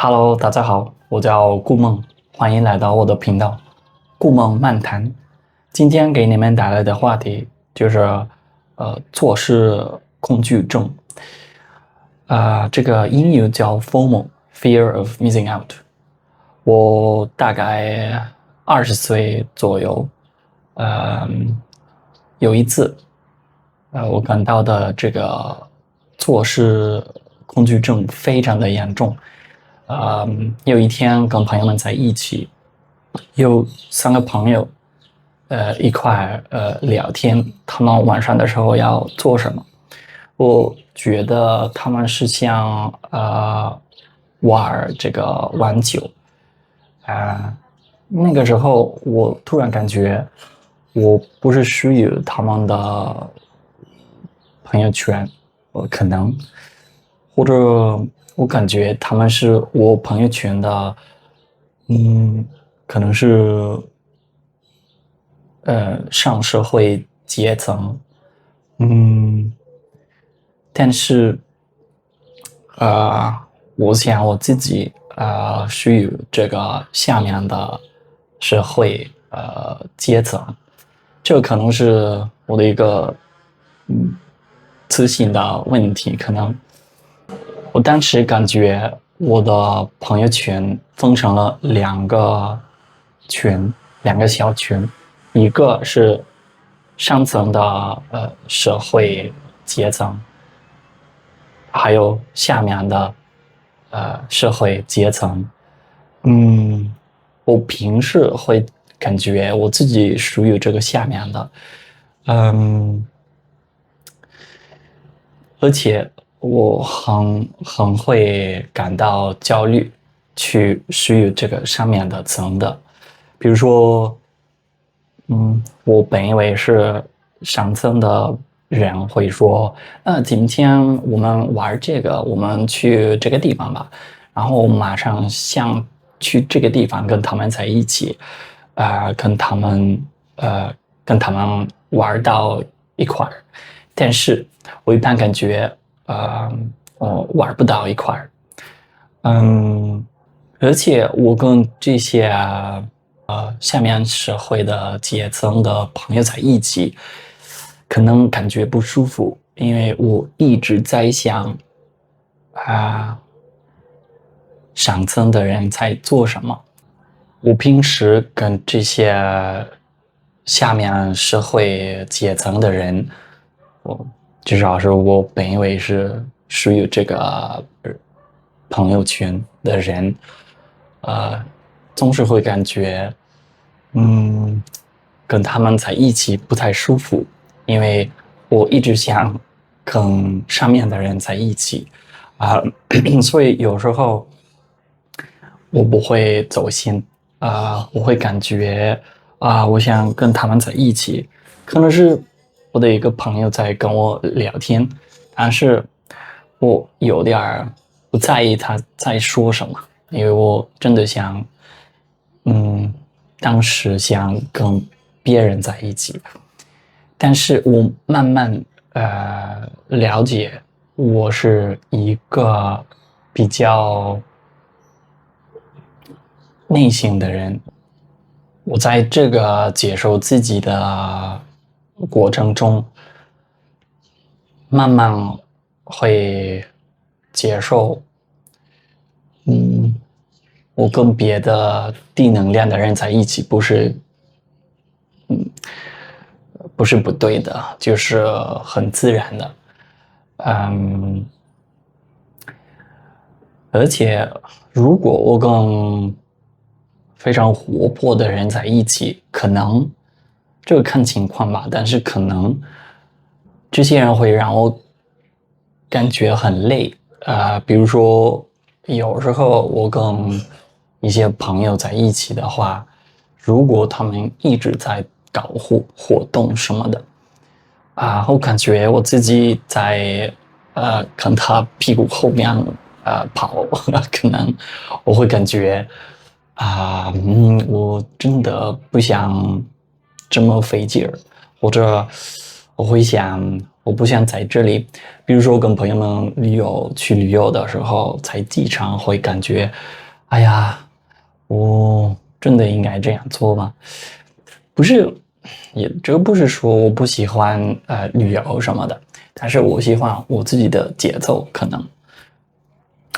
Hello，大家好，我叫顾梦，欢迎来到我的频道顾梦漫谈。今天给你们带来的话题就是错失恐惧症。这个英语叫 FOMO，Fear of Missing Out。我大概20岁左右，有一次，我感到的这个错失恐惧症非常的严重。有一天跟朋友们在一起，有3个朋友，一块聊天，他们晚上的时候要做什么？我觉得他们是想玩这个玩球，那个时候我突然感觉我不是属于他们的朋友圈，可能或者我感觉他们是我朋友圈的，可能是上社会阶层，但是我想我自己属于这个下面的社会阶层，这可能是我的一个自信的问题。可能我当时感觉我的朋友圈分成了2个圈，2个小圈，一个是上层的社会阶层，还有下面的社会阶层。我平时会感觉我自己属于这个下面的，而且我很会感到焦虑，去属于这个上面的层的。比如说，我本以为是上层的人会说，今天我们玩这个，我们去这个地方吧。然后马上想去这个地方跟他们在一起，跟他们玩到一块儿。但是我一般感觉，我玩不到一块儿。而且我跟这些下面社会的阶层的朋友在一起，可能感觉不舒服，因为我一直在想上层的人在做什么。我平时跟这些下面社会阶层的人，至少是我本以为是属于这个朋友圈的人，总是会感觉跟他们在一起不太舒服，因为我一直想跟上面的人在一起所以有时候我不会走心我会感觉我想跟他们在一起，可能是我的一个朋友在跟我聊天，但是我有点不在意他在说什么，因为我真的想当时想跟别人在一起，但是我慢慢了解，我是一个比较内向的人。我在这个接受自己的过程中，慢慢会接受我跟别的低能量的人在一起不是不对的，就是很自然的。而且如果我跟非常活泼的人在一起，可能这个看情况吧，但是可能这些人会让我感觉很累。比如说有时候我跟一些朋友在一起的话，如果他们一直在搞活动什么的我感觉我自己在跟他屁股后面跑可能我会感觉我真的不想这么费劲儿，或者我会想我不想在这里，比如说跟朋友们去旅游的时候，在机场会感觉，哎呀，我真的应该这样做吗？不是，这个不是说我不喜欢旅游什么的，但是我喜欢我自己的节奏，可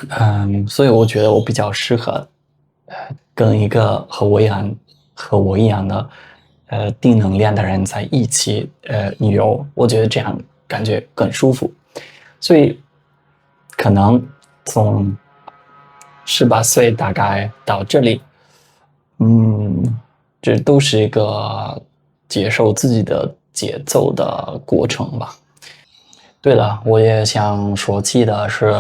能，所以我觉得我比较适合，跟一个和我一样的，低能量的人在一起旅游，我觉得这样感觉更舒服，所以可能从18岁大概到这里，这都是一个接受自己的节奏的过程吧。对了，我也想说起的是，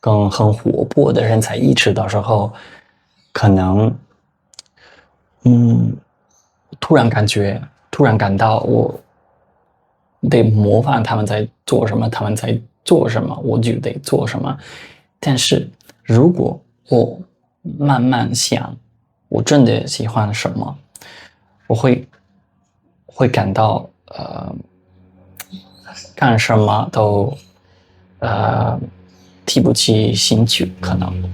跟很活泼的人在一起的时候，可能，嗯，突然感到我得模仿他们在做什么，他们在做什么，我就得做什么。但是如果我慢慢想，我真的喜欢什么，我会感到干什么都提不起兴趣，可能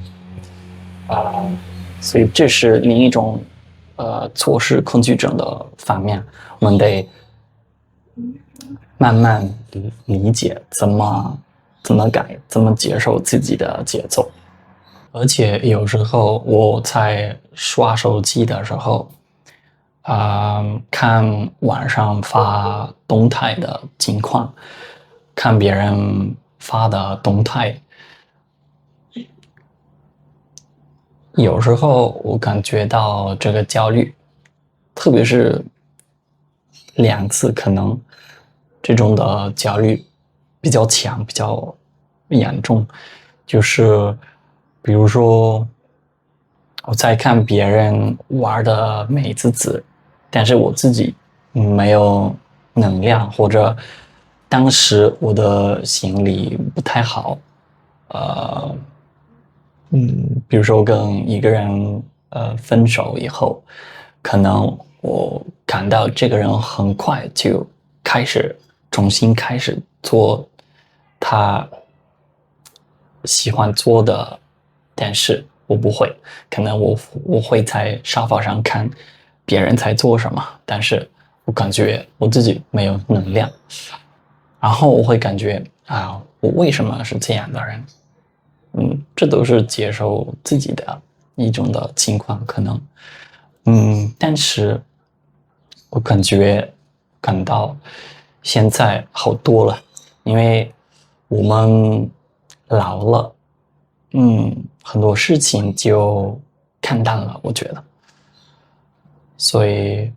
所以这是另一种错失恐惧症的方面，我们得慢慢理解怎么改，怎么接受自己的节奏。而且有时候我在刷手机的时候，看网上发动态的情况，看别人发的动态，有时候我感觉到这个焦虑，特别是2次，可能这种的焦虑比较强，比较严重，就是比如说我在看别人玩的美滋滋，但是我自己没有能量，或者当时我的心理不太好，呃，比如说跟一个人分手以后，可能我感到这个人很快就重新开始做他喜欢做的，但是我不会，可能我会在沙发上看别人在做什么，但是我感觉我自己没有能量，然后我会感觉我为什么是这样的人？这都是接受自己的一种的情况，可能，但是我感到现在好多了，因为我们老了，很多事情就看淡了，我觉得，所以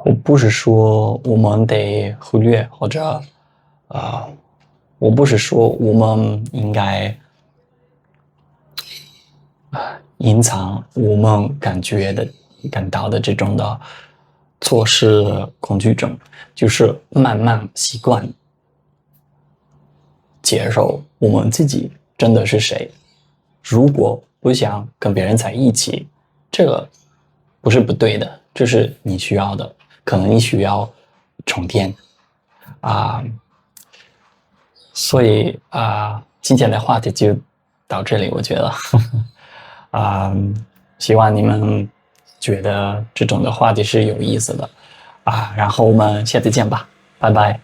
我不是说我们得忽略或者我不是说我们应该隐藏我们感到的这种的错失恐惧症，就是慢慢习惯接受我们自己真的是谁。如果不想跟别人在一起，这个不是不对的，这是你需要的，可能你需要充电所以今天的话题就到这里，我觉得希望你们觉得这种的话题是有意思的然后我们下次见吧，拜拜。